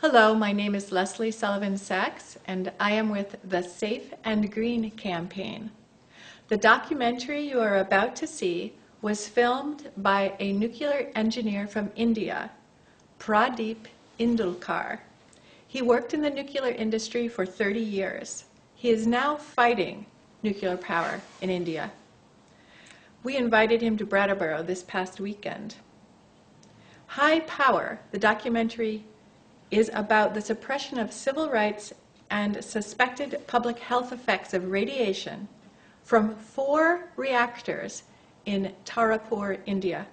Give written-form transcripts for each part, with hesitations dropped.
Hello, my name is Leslie Sullivan Sachs, and I am with the Safe and Green campaign. The documentary you are about to see was filmed by a nuclear engineer from India, Pradeep Indulkar. He worked in the nuclear industry for 30 years. He is now fighting nuclear power in India. We invited him to Brattleboro this past weekend. High Power, the documentary, is about the suppression of civil rights and suspected public health effects of radiation from 4 reactors in Tarapur, India.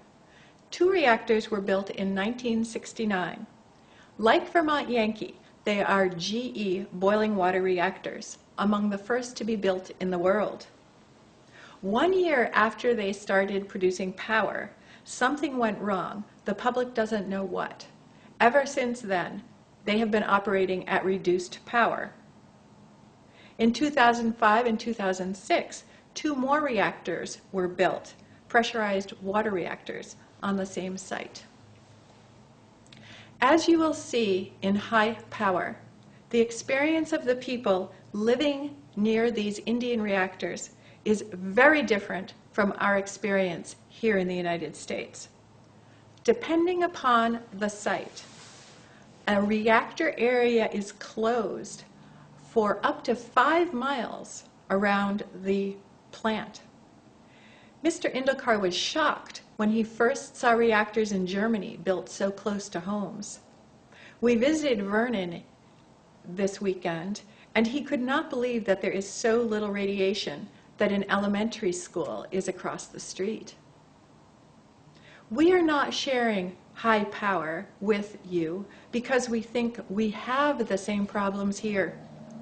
2 reactors were built in 1969. Like Vermont Yankee, they are GE boiling water reactors, among the first to be built in the world. 1 year after they started producing power, something went wrong. The public doesn't know what. Ever since then, they have been operating at reduced power. In 2005 and 2006, 2 more reactors were built, pressurized water reactors, on the same site. As you will see in High Power, the experience of the people living near these Indian reactors is very different from our experience here in the United States. Depending upon the site, a reactor area is closed for up to 5 miles around the plant. Mr. Indulkar was shocked when he first saw reactors in Germany built so close to homes. We visited Vernon this weekend, and he could not believe that there is so little radiation that an elementary school is across the street. We are not sharing High Power with you because we think we have the same problems here.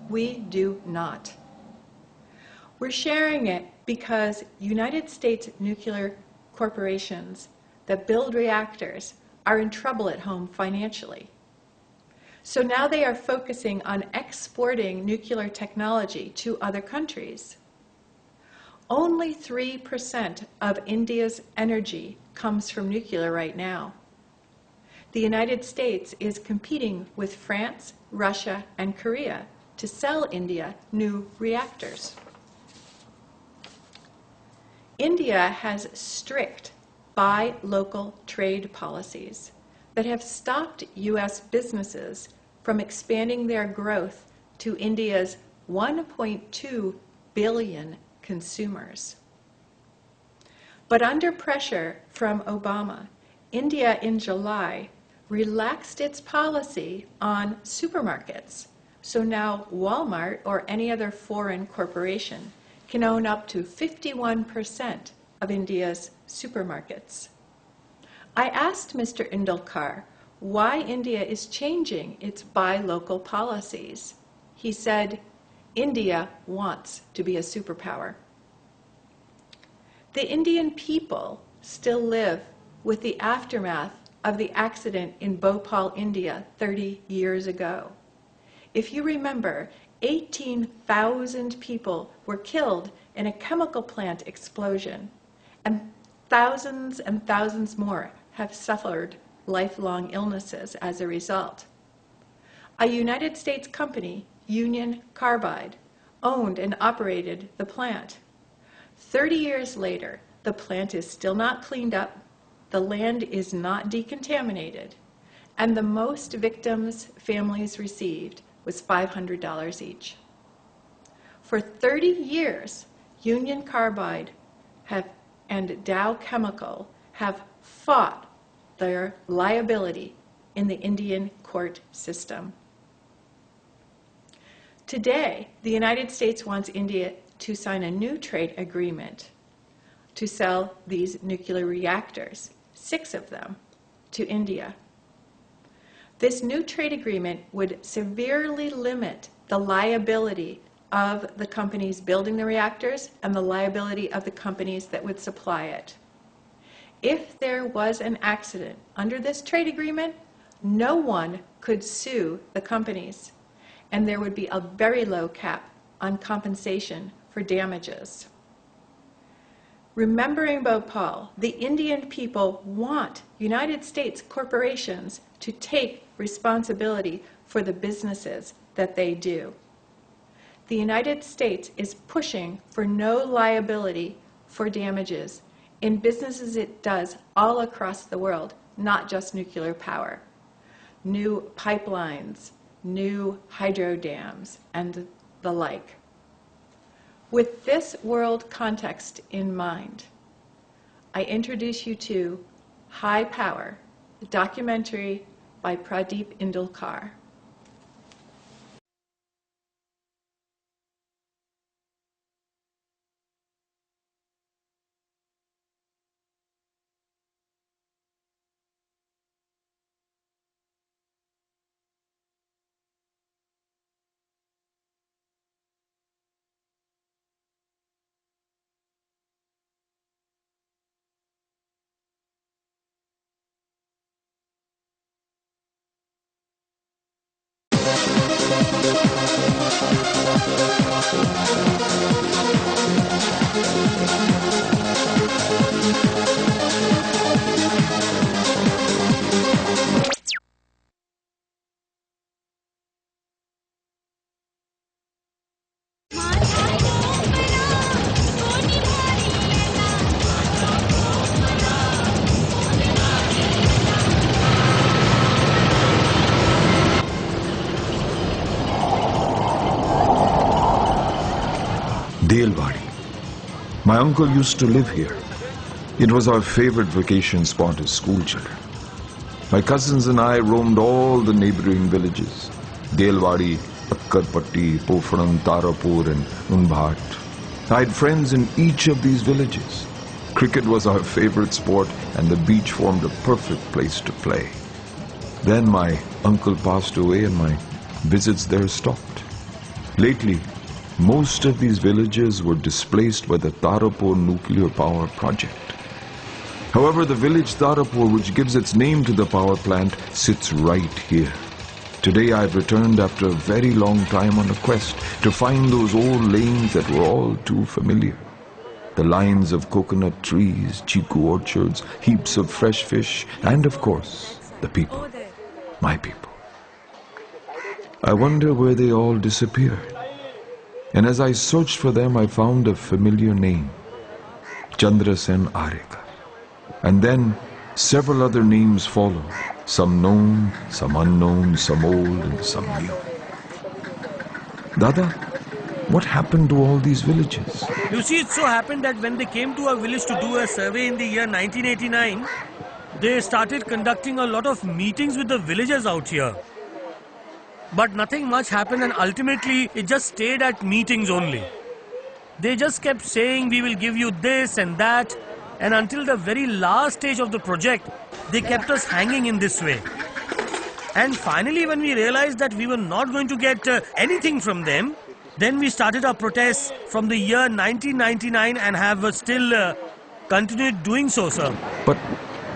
We do not. We're sharing it because United States nuclear corporations that build reactors are in trouble at home financially. So now they are focusing on exporting nuclear technology to other countries. Only 3% of India's energy comes from nuclear right now. The United States is competing with France, Russia, and Korea to sell India new reactors. India has strict buy local trade policies that have stopped U.S. businesses from expanding their growth to India's 1.2 billion consumers. But under pressure from Obama, India in July relaxed its policy on supermarkets. So now Walmart or any other foreign corporation can own up to 51% of India's supermarkets. I asked Mr. Indulkar why India is changing its buy local policies. He said, India wants to be a superpower. The Indian people still live with the aftermath of the accident in Bhopal, India 30 years ago. If you remember, 18,000 people were killed in a chemical plant explosion, and thousands more have suffered lifelong illnesses as a result. A United States company, Union Carbide, owned and operated the plant. 30 years later, the plant is still not cleaned up, the land is not decontaminated, and the most victims families received was $500 each. For 30 years, Union Carbide and Dow Chemical have fought their liability in the Indian court system. Today, the United States wants India to sign a new trade agreement to sell these nuclear reactors, 6 of them, to India. This new trade agreement would severely limit the liability of the companies building the reactors and the liability of the companies that would supply it. If there was an accident under this trade agreement, no one could sue the companies, and there would be a very low cap on compensation for damages. Remembering Bhopal, the Indian people want United States corporations to take responsibility for the businesses that they do. The United States is pushing for no liability for damages in businesses it does all across the world, not just nuclear power. New pipelines, new hydro dams, and the like. With this world context in mind, I introduce you to High Power, a documentary by Pradeep Indulkar. Delwadi. My uncle used to live here. It was our favorite vacation spot as school children. My cousins and I roamed all the neighboring villages. Delwadi, Akkarpatti, Pofram, Tarapur and Unbhat. I had friends in each of these villages. Cricket was our favorite sport and the beach formed a perfect place to play. Then my uncle passed away and my visits there stopped. Lately, most of these villages were displaced by the Tarapur nuclear power project. However, the village Tarapur, which gives its name to the power plant, sits right here. Today I've returned after a very long time on a quest to find those old lanes that were all too familiar. The lines of coconut trees, chiku orchards, heaps of fresh fish, and of course, the people, my people. I wonder where they all disappeared. And as I searched for them, I found a familiar name, Chandrasen Arika. And then several other names followed, some known, some unknown, some old and some new. Dada, what happened to all these villages? You see, it so happened that when they came to our village to do a survey in the year 1989, they started conducting a lot of meetings with the villagers out here. But nothing much happened and ultimately it just stayed at meetings only. They just kept saying we will give you this and that, and until the very last stage of the project, they kept us hanging in this way. And finally when we realized that we were not going to get anything from them, then we started our protests from the year 1999 and have still continued doing so, sir. But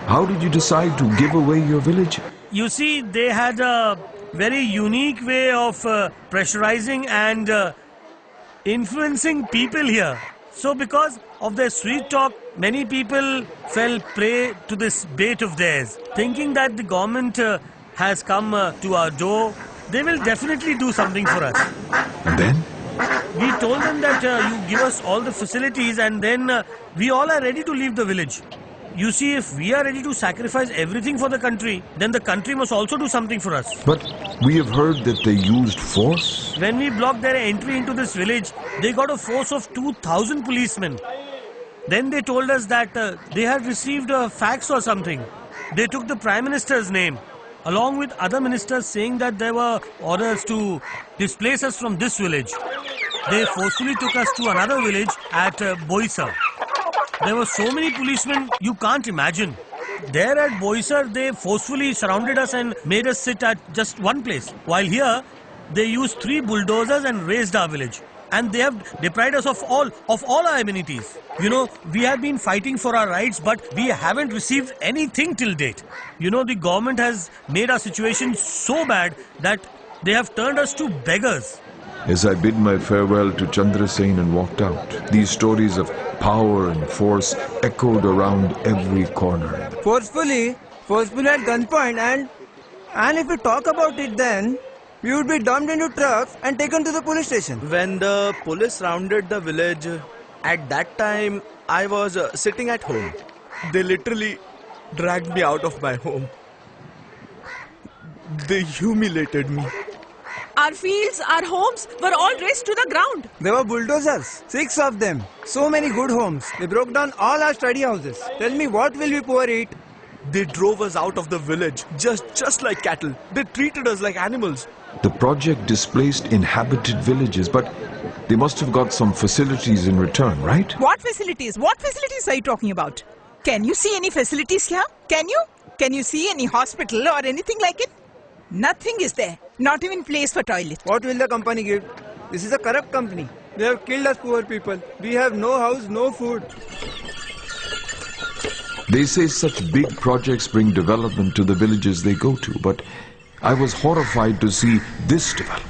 how did you decide to give away your village? You see, they had a very unique way of pressurizing and influencing people here. So because of their sweet talk, many people fell prey to this bait of theirs, thinking that the government has come to our door. They will definitely do something for us. And then? We told them that you give us all the facilities and then we all are ready to leave the village. You see, if we are ready to sacrifice everything for the country, then the country must also do something for us. But we have heard that they used force. When we blocked their entry into this village, they got a force of 2,000 policemen. Then they told us that they had received a fax or something. They took the Prime Minister's name, along with other ministers, saying that there were orders to displace us from this village. They forcefully took us to another village at Boisar. There were so many policemen, you can't imagine. There at Boisar, they forcefully surrounded us and made us sit at just one place. While here, they used 3 bulldozers and razed our village. And they have deprived us of all our amenities. You know, we have been fighting for our rights, but we haven't received anything till date. You know, the government has made our situation so bad that they have turned us to beggars. As I bid my farewell to Chandrasen and walked out, these stories of power and force echoed around every corner. Forcefully at gunpoint, and if we talk about it then, We would be dumped into trucks and taken to the police station. When the police rounded the village, at that time I was sitting at home. They literally dragged me out of my home. They humiliated me. Our fields, our homes were all razed to the ground. There were bulldozers, 6 of them. So many good homes. They broke down all our study houses. Tell me, what will we poor eat? They drove us out of the village just like cattle. They treated us like animals. The project displaced inhabited villages, but they must have got some facilities in return, right? What facilities? What facilities are you talking about? Can you see any facilities here? Can you? Can you see any hospital or anything like it? Nothing is there. Not even place for toilet. What will the company give? This is a corrupt company. They have killed us poor people. We have no house, no food. They say such big projects bring development to the villages they go to, but I was horrified to see this development.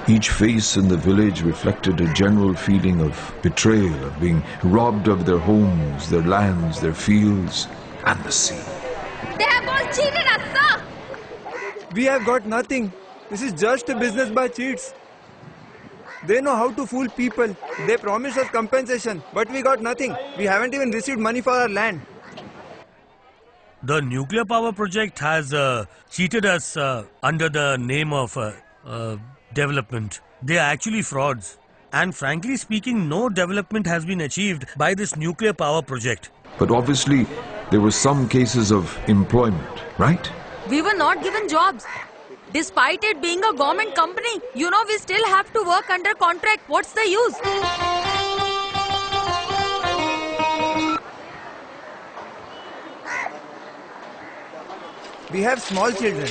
Each face in the village reflected a general feeling of betrayal, of being robbed of their homes, their lands, their fields, and the sea. They have all cheated us, sir! We have got nothing. This is just a business by cheats. They know how to fool people. They promised us compensation, but we got nothing. We haven't even received money for our land. The nuclear power project has cheated us under the name of development. They are actually frauds. And frankly speaking, no development has been achieved by this nuclear power project. But obviously, there were some cases of employment, right? We were not given jobs. Despite it being a government company, you know, we still have to work under contract. What's the use? We have small children.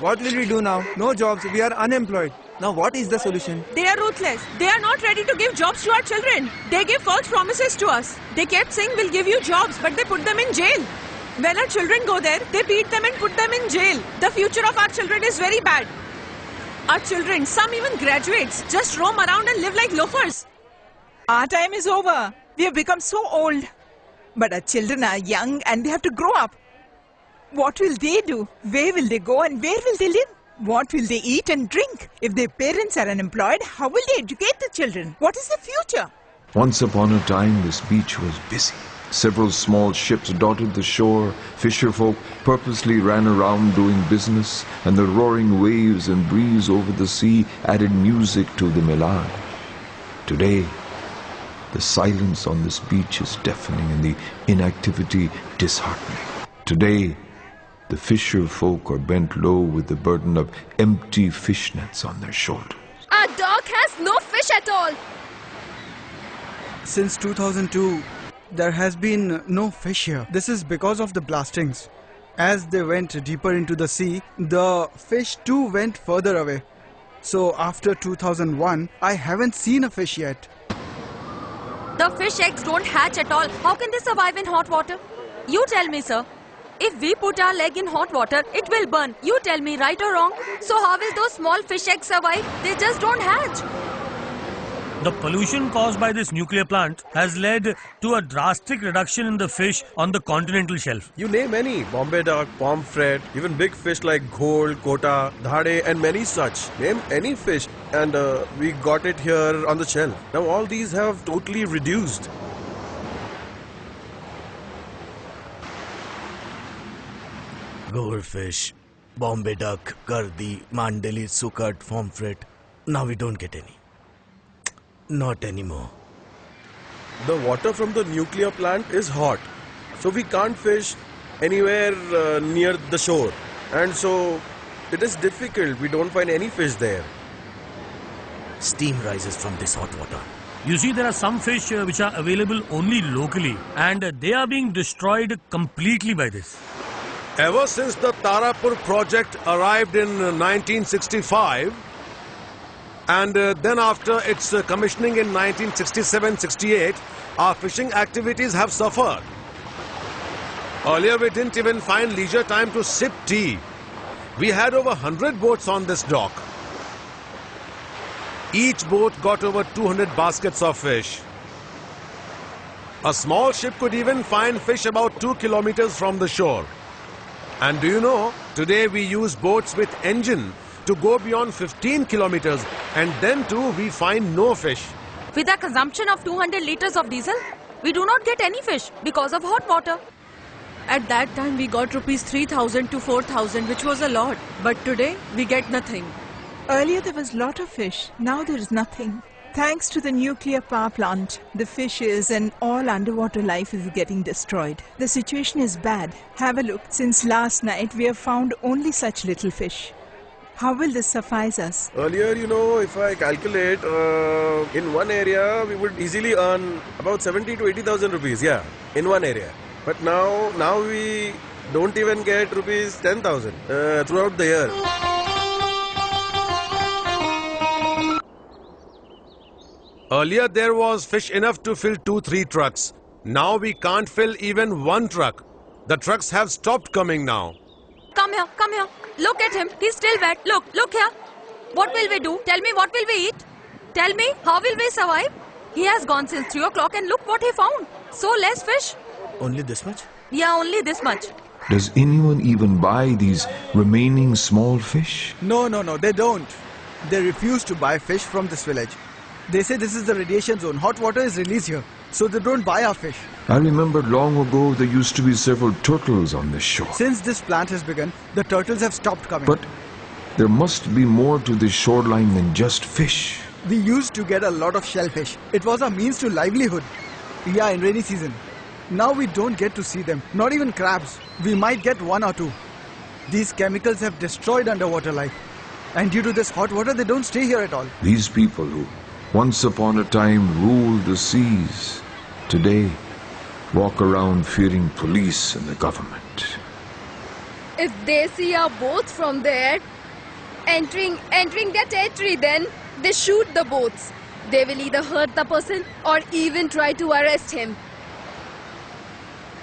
What will we do now? No jobs. We are unemployed. Now what is the solution? They are ruthless. They are not ready to give jobs to our children. They give false promises to us. They kept saying we'll give you jobs, but they put them in jail. When our children go there, they beat them and put them in jail. The future of our children is very bad. Our children, some even graduates, just roam around and live like loafers. Our time is over. We have become so old. But our children are young and they have to grow up. What will they do? Where will they go and where will they live? What will they eat and drink? If their parents are unemployed, how will they educate the children? What is the future? Once upon a time, this beach was busy. Several small ships dotted the shore. Fisherfolk purposely ran around doing business, and the roaring waves and breeze over the sea added music to the melange. Today, the silence on this beach is deafening and the inactivity disheartening. Today, the fisher folk are bent low with the burden of empty fish nets on their shoulders. Our dock has no fish at all. Since 2002, there has been no fish here. This is because of the blastings. As they went deeper into the sea, the fish too went further away. So after 2001, I haven't seen a fish yet. The fish eggs don't hatch at all. How can they survive in hot water? You tell me, sir. If we put our leg in hot water, it will burn. You tell me, right or wrong? So how will those small fish eggs survive? They just don't hatch. The pollution caused by this nuclear plant has led to a drastic reduction in the fish on the continental shelf. You name any, Bombay duck, pomfret, even big fish like ghole, kota, dhade and many such. Name any fish and we got it here on the shelf. Now all these have totally reduced. Goldfish, Bombay duck, gardi, mandeli, sukat, pomfret. Now we don't get any. Not anymore. The water from the nuclear plant is hot. So we can't fish anywhere near the shore. And so it is difficult. We don't find any fish there. Steam rises from this hot water. You see, there are some fish which are available only locally, and they are being destroyed completely by this. Ever since the Tarapur project arrived in 1965, and then after its commissioning in 1967-68, our fishing activities have suffered. Earlier we didn't even find leisure time to sip tea. We had over 100 boats on this dock. Each boat got over 200 baskets of fish. A small ship could even find fish about 2 kilometers from the shore. And do you know, today we use boats with engine to go beyond 15 kilometers, and then too we find no fish. With a consumption of 200 liters of diesel, we do not get any fish because of hot water. At that time, we got rupees 3,000 to 4,000, which was a lot. But today, we get nothing. Earlier there was a lot of fish, now there is nothing. Thanks to the nuclear power plant, the fishes and all underwater life is getting destroyed. The situation is bad. Have a look. Since last night, we have found only such little fish. How will this suffice us? Earlier, you know, if I calculate, in one area, we would easily earn about 70 to 80,000 rupees, yeah, in one area. But now we don't even get rupees 10,000 throughout the year. Earlier there was fish enough to fill 2-3 trucks. Now we can't fill even one truck. The trucks have stopped coming now. Come here, come here. Look at him. He's still wet. Look here. What will we do? Tell me, what will we eat? Tell me, how will we survive? He has gone since 3 o'clock and look what he found. So less fish. Only this much? Yeah, only this much. Does anyone even buy these remaining small fish? No, they don't. They refuse to buy fish from this village. They say this is the radiation zone. Hot water is released here, so they don't buy our fish. I remember long ago there used to be several turtles on this shore. Since this plant has begun, the turtles have stopped coming. But there must be more to this shoreline than just fish. We used to get a lot of shellfish. It was our means to livelihood. Yeah, in rainy season. Now we don't get to see them. Not even crabs. We might get 1 or 2. These chemicals have destroyed underwater life. And due to this hot water, they don't stay here at all. These people who once upon a time ruled the seas, today walk around fearing police and the government. If they see our boats from there entering their territory, then they shoot the boats. They will either hurt the person or even try to arrest him.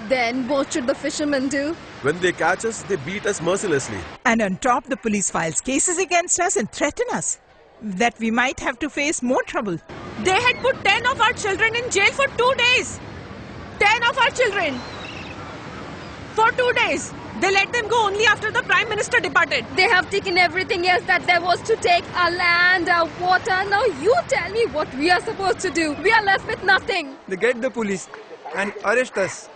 Then what should the fishermen do? When they catch us, they beat us mercilessly. And on top, the police files cases against us and threaten us that we might have to face more trouble. They had put 10 of our children in jail for 2 days. 10 of our children. For 2 days. They let them go only after the Prime Minister departed. They have taken everything else that there was to take, our land, our water. Now you tell me what we are supposed to do. We are left with nothing. They get the police and arrest us.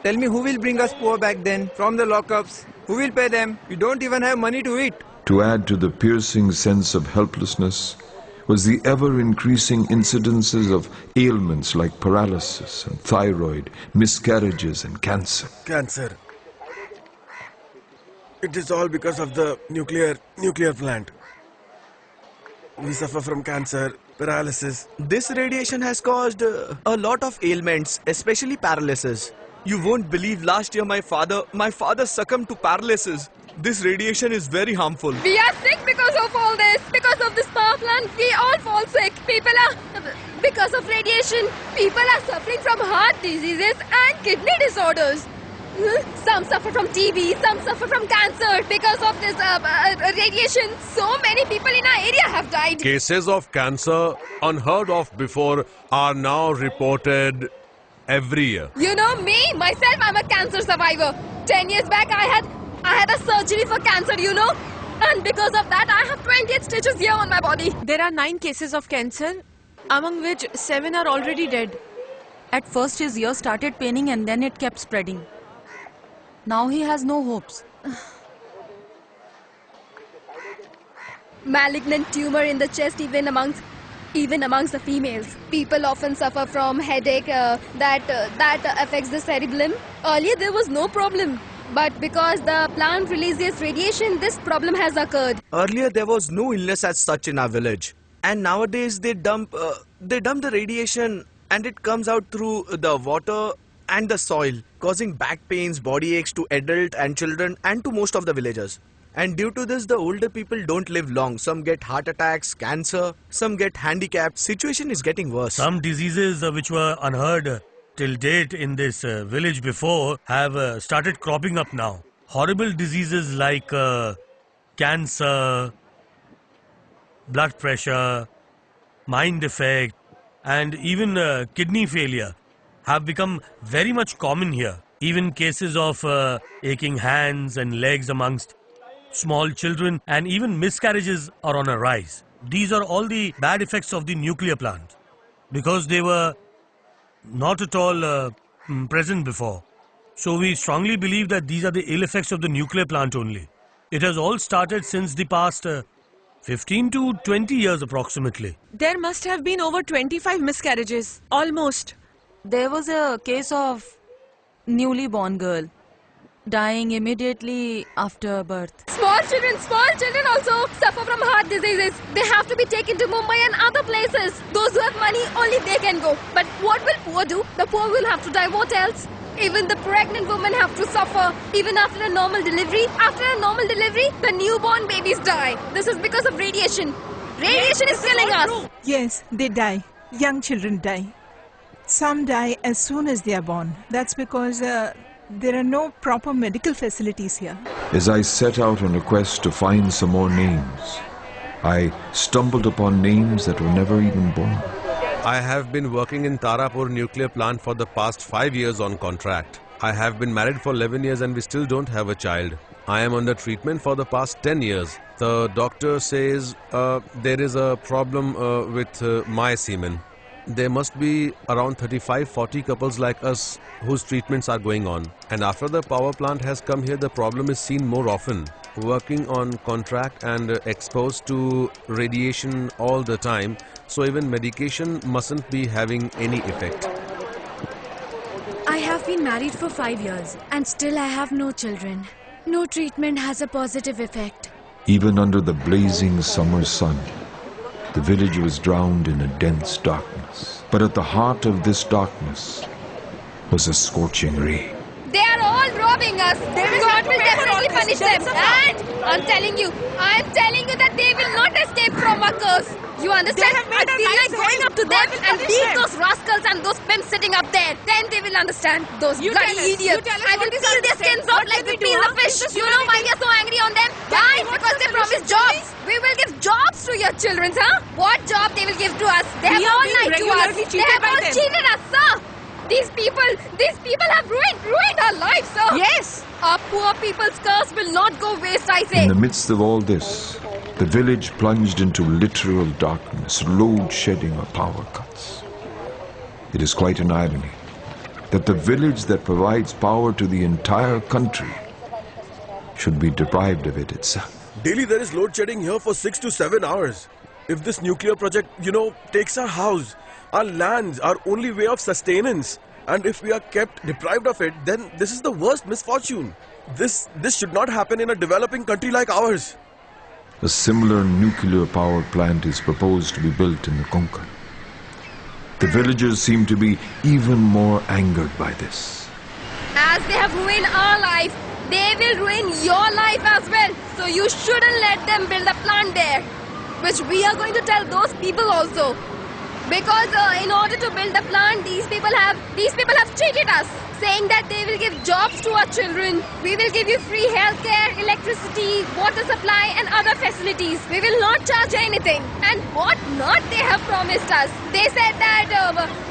Tell me, who will bring us poor back then from the lockups? Who will pay them? We don't even have money to eat. To add to the piercing sense of helplessness was the ever-increasing incidences of ailments like paralysis and thyroid, miscarriages and cancer. Cancer. It is all because of the nuclear plant. We suffer from cancer, paralysis. This radiation has caused a lot of ailments, especially paralysis. You won't believe last year my father succumbed to paralysis. This radiation is very harmful. We are sick because of all this. Because of this power plant, we all fall sick. Because of radiation, people are suffering from heart diseases and kidney disorders. Some suffer from TB, some suffer from cancer. Because of this radiation, so many people in our area have died. Cases of cancer unheard of before are now reported every year. You know me, myself, I'm a cancer survivor. 10 years back, I had a surgery for cancer, you know. And because of that, I have 28 stitches here on my body. There are 9 cases of cancer, among which 7 are already dead. At first his ear started paining and then it kept spreading. Now he has no hopes. Malignant tumor in the chest even amongst the females. People often suffer from headache that affects the cerebellum. Earlier there was no problem. But because the plant releases radiation, this problem has occurred. Earlier there was no illness as such in our village. And nowadays they dump the radiation and it comes out through the water and the soil, causing back pains, body aches to adult and children and to most of the villagers. And due to this, the older people don't live long. Some get heart attacks, cancer, some get handicapped. Situation is getting worse. Some diseases which were unheard till date in this village before have started cropping up now. Horrible diseases like cancer, blood pressure, mind defect, and even kidney failure have become very much common here. Even cases of aching hands and legs amongst small children and even miscarriages are on a rise. These are all the bad effects of the nuclear plant because they were not at all present before. So we strongly believe that these are the ill effects of the nuclear plant only. It has all started since the past 15 to 20 years approximately. There must have been over 25 miscarriages. Almost. There was a case of newly born girl dying immediately after birth. Small children also suffer from heart diseases. They have to be taken to Mumbai and other places. Those who have money, only they can go. But what will poor do? The poor will have to die. What else? Even the pregnant women have to suffer. Even after a normal delivery. After a normal delivery, the newborn babies die. This is because of radiation. Radiation is killing us. Yes, they die. Young children die. Some die as soon as they are born. That's because there are no proper medical facilities here. As I set out on a quest to find some more names, I stumbled upon names that were never even born. I have been working in Tarapur nuclear plant for the past 5 years on contract. I have been married for 11 years and we still don't have a child. I am under treatment for the past 10 years. The doctor says there is a problem with my semen. There must be around 35-40 couples like us whose treatments are going on. And after the power plant has come here, the problem is seen more often. Working on contract and exposed to radiation all the time, so even medication mustn't be having any effect. I have been married for 5 years and still I have no children. No treatment has a positive effect. Even under the blazing summer sun, the village was drowned in a dense darkness. But at the heart of this darkness was a scorching ray. They are all robbing us. God will definitely punish them. And I'm telling you that they will not escape from our curse. You understand? I feel like going up to them and beat those rascals and those pimps sitting up there. Then they will understand. Those bloody idiots. I will peel their skins off like we peel the fish. You know why we are so angry on them? Why? Because they promised jobs. We will give jobs to your children, huh? What job they will give to us? They have all lied to us. They have all cheated us, sir. These people have ruined our lives, sir. Yes. Our poor people's curse will not go waste, I say. In the midst of all this, the village plunged into literal darkness, load shedding or power cuts. It is quite an irony that the village that provides power to the entire country should be deprived of it itself. Daily there is load shedding here for 6 to 7 hours. If this nuclear project, takes our house, our lands, our only way of sustenance, and if we are kept deprived of it, then this is the worst misfortune. This should not happen in a developing country like ours. A similar nuclear power plant is proposed to be built in the Konkan. The villagers seem to be even more angered by this. As they have ruined our life, they will ruin your life as well. So you shouldn't let them build a plant there. Which we are going to tell those people also. Because in order to build the plant, these people have cheated us, saying that they will give jobs to our children. We will give you free healthcare, electricity, water supply and other facilities. We will not charge anything. And what not they have promised us. They said that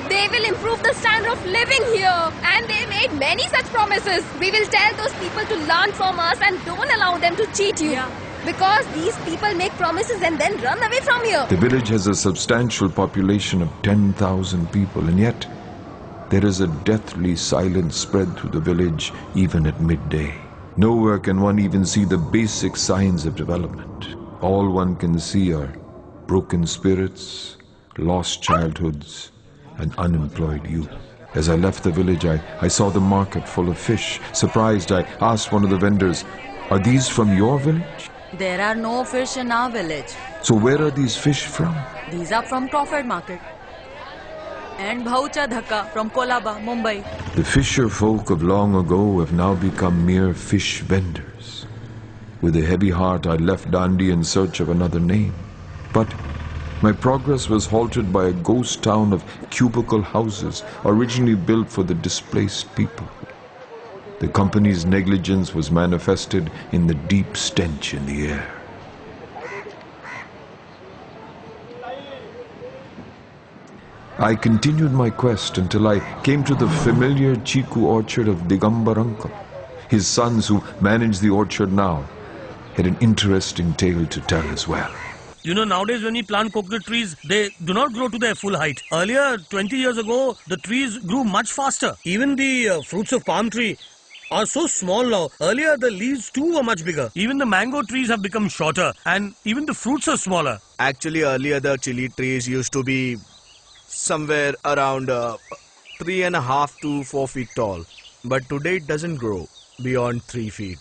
they will improve the standard of living here. And they made many such promises. We will tell those people to learn from us and don't allow them to cheat you. Yeah. Because these people make promises and then run away from here. The village has a substantial population of 10,000 people, and yet there is a deathly silence spread through the village even at midday. Nowhere can one even see the basic signs of development. All one can see are broken spirits, lost childhoods, and unemployed youth. As I left the village, I saw the market full of fish. Surprised, I asked one of the vendors, "Are these from your village?" There are no fish in our village. So where are these fish from? These are from Crawford Market. And Bhaucha Dhaka from Kolaba, Mumbai. The fisher folk of long ago have now become mere fish vendors. With a heavy heart, I left Dandi in search of another name. But My progress was halted by a ghost town of cubicle houses originally built for the displaced people. The company's negligence was manifested in the deep stench in the air. I continued my quest until I came to the familiar chiku orchard of Digambar uncle. His sons, who manage the orchard now, had an interesting tale to tell as well. You know, nowadays when we plant coconut trees, they do not grow to their full height. Earlier, 20 years ago, the trees grew much faster. Even the fruits of palm tree are so small now. Earlier, the leaves too were much bigger. Even the mango trees have become shorter, and even the fruits are smaller. Actually, earlier the chili trees used to be somewhere around 3.5 to 4 feet tall. But today it doesn't grow beyond 3 feet.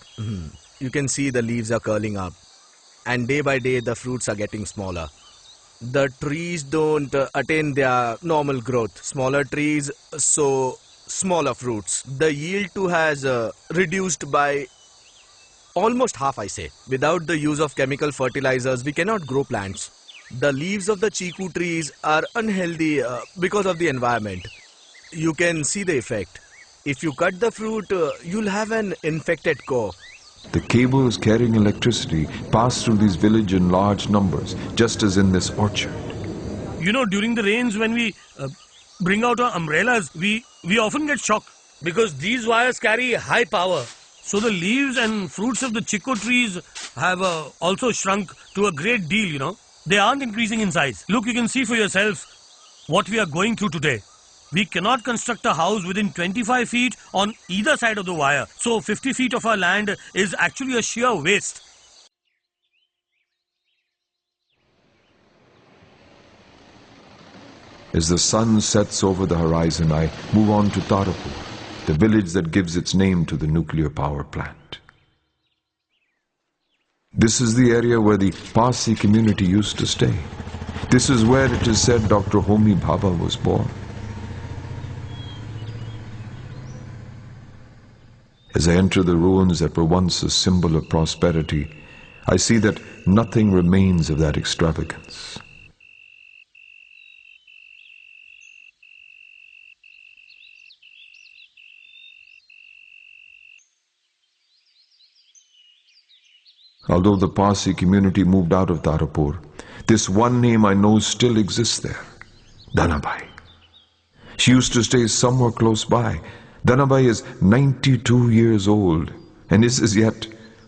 You can see the leaves are curling up. And day by day the fruits are getting smaller. The trees don't attain their normal growth. Smaller trees, so smaller fruits. The yield too has reduced by almost half, I say. Without the use of chemical fertilizers, we cannot grow plants. The leaves of the chiku trees are unhealthy because of the environment. You can see the effect. If you cut the fruit, you'll have an infected core. The cables carrying electricity pass through these villages in large numbers, just as in this orchard. You know, during the rains, when we bring out our umbrellas, we often get shocked because these wires carry high power. So the leaves and fruits of the chiku trees have also shrunk to a great deal, you know. They aren't increasing in size. Look, you can see for yourself what we are going through today. We cannot construct a house within 25 feet on either side of the wire. So 50 feet of our land is actually a sheer waste. As the sun sets over the horizon, I move on to Tarapur, the village that gives its name to the nuclear power plant. This is the area where the Parsi community used to stay. This is where it is said Dr. Homi Bhabha was born. As I enter the ruins that were once a symbol of prosperity, I see that nothing remains of that extravagance. Although the Parsi community moved out of Tarapur, this one name I know still exists there, Dhanabai. She used to stay somewhere close by. Dhanabai is 92 years old and is as yet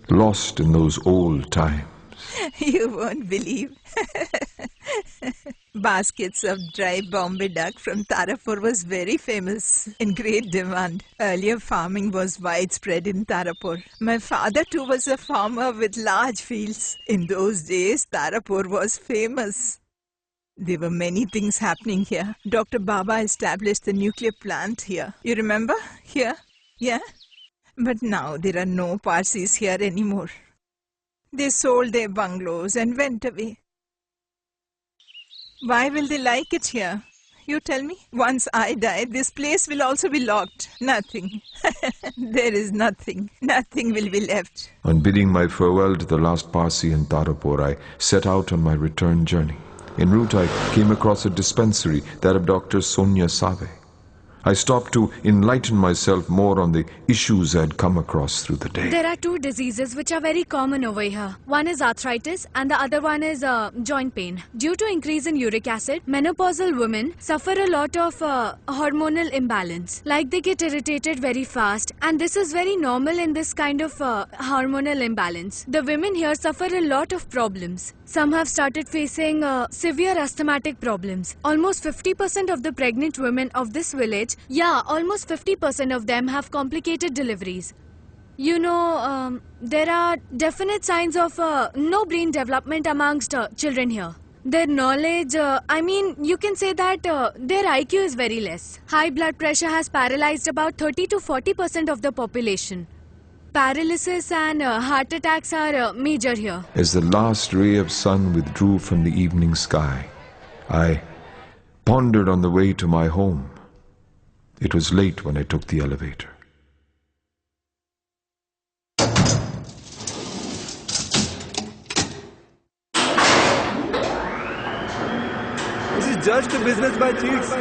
lost in those old times. You won't believe. Baskets of dry Bombay duck from Tarapur was very famous, in great demand. Earlier farming was widespread in Tarapur. My father too was a farmer with large fields. In those days, Tarapur was famous. There were many things happening here. Dr. Baba established the nuclear plant here. You remember? Here? Yeah? But now there are no Parsis here anymore. They sold their bungalows and went away. Why will they like it here? You tell me. Once I die, this place will also be locked. Nothing. There is nothing. Nothing will be left. On bidding my farewell to the last Parsi in Tarapur, I set out on my return journey. En route, I came across a dispensary, that of Dr. Sonia Save. I stopped to enlighten myself more on the issues I had come across through the day. There are two diseases which are very common over here. One is arthritis and the other one is joint pain. Due to increase in uric acid, menopausal women suffer a lot of hormonal imbalance. Like they get irritated very fast, and this is very normal in this kind of hormonal imbalance. The women here suffer a lot of problems. Some have started facing severe asthmatic problems. Almost 50% of the pregnant women of this village, almost 50% of them have complicated deliveries. You know, there are definite signs of no brain development amongst children here. Their knowledge, you can say that their IQ is very less. High blood pressure has paralyzed about 30 to 40% of the population. Paralysis and heart attacks are major here. As the last ray of sun withdrew from the evening sky, I pondered on the way to my home. It was late when I took the elevator. just business by cheats.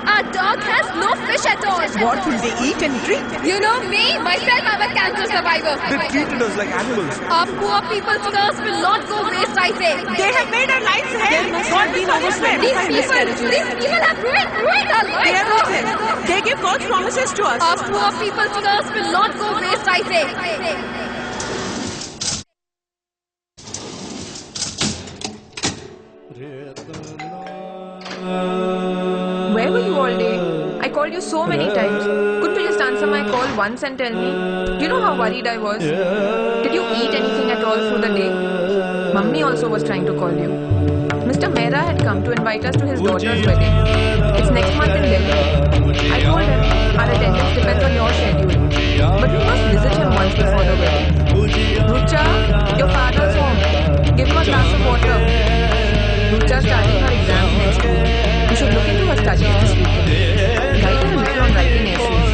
Our dog has no fish at all. What will they eat and drink? You know me, myself, I'm a cancer survivor. They treated us like animals. Our poor people's curse will not go waste, I say. They have made our lives hell. There must have been over 25 miscarriages. These people have ruined our lives. They are innocent. They give false promises to us. Our poor people's curse will not go waste, I say. Where were you all day? I called you so many times. Couldn't you just answer my call once and tell me? Do you know how worried I was? Did you eat anything at all through the day? Mummy also was trying to call you. Mr. Mehra had come to invite us to his daughter's wedding. It's next month in Delhi. I told him our attendance depends on your schedule. But we must visit him once before the wedding. Rucha, your father's home. Give him a glass of water. Rucha's starting her exams next week. You should look into her studies this weekend. Guide her a little on writing essays.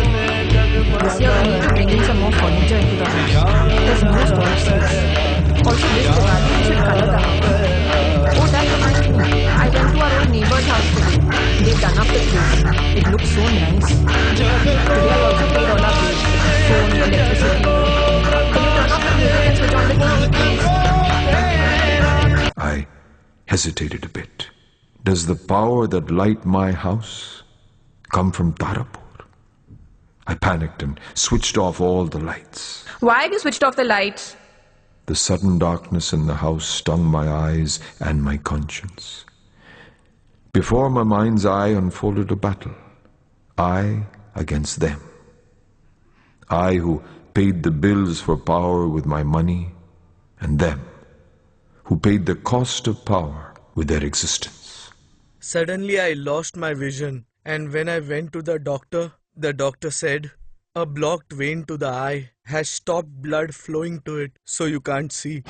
This year we need to bring in some more furniture into the house. There's no storage space. Also this Diwali we should colour the house. Oh, that reminds me. I went to our old neighbor's house today. They've done up the place. It looks so nice. Today I also paid all our bills. Phone, electricity. Can you turn off the music and switch on the TV, please? I hesitated a bit. Does the power that light my house come from Tarapur? I panicked and switched off all the lights. Why have you switched off the lights? The sudden darkness in the house stung my eyes and my conscience. Before my mind's eye unfolded a battle. I against them. I who paid the bills for power with my money, and them who paid the cost of power with their existence. Suddenly I lost my vision, and when I went to the doctor said, a blocked vein to the eye has stopped blood flowing to it, so you can't see.